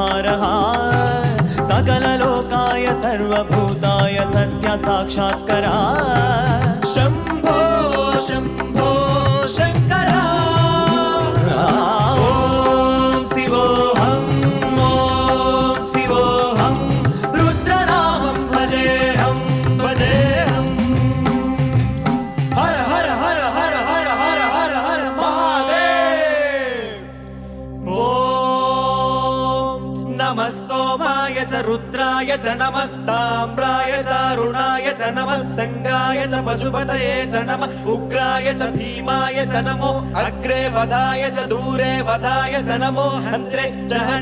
संहारः सकललोकाय सर्वभूताय सत्य साक्षात्करा शंभो शंभो शंकरा ओम शिवोऽहं रुद्रनामं भजेऽहं भजेऽहं हर हर हर हर हर हर हर हर महादेव ओम नमः सोमाय च रुद्राय च नमस्ताम्राय च अरुणाय च नमः संगाय च पशुपतये च नमः उग्राय च भीमाय च नमो अग्रे वधाय च दूरे वधाय च नमो हन्त्रे च हनि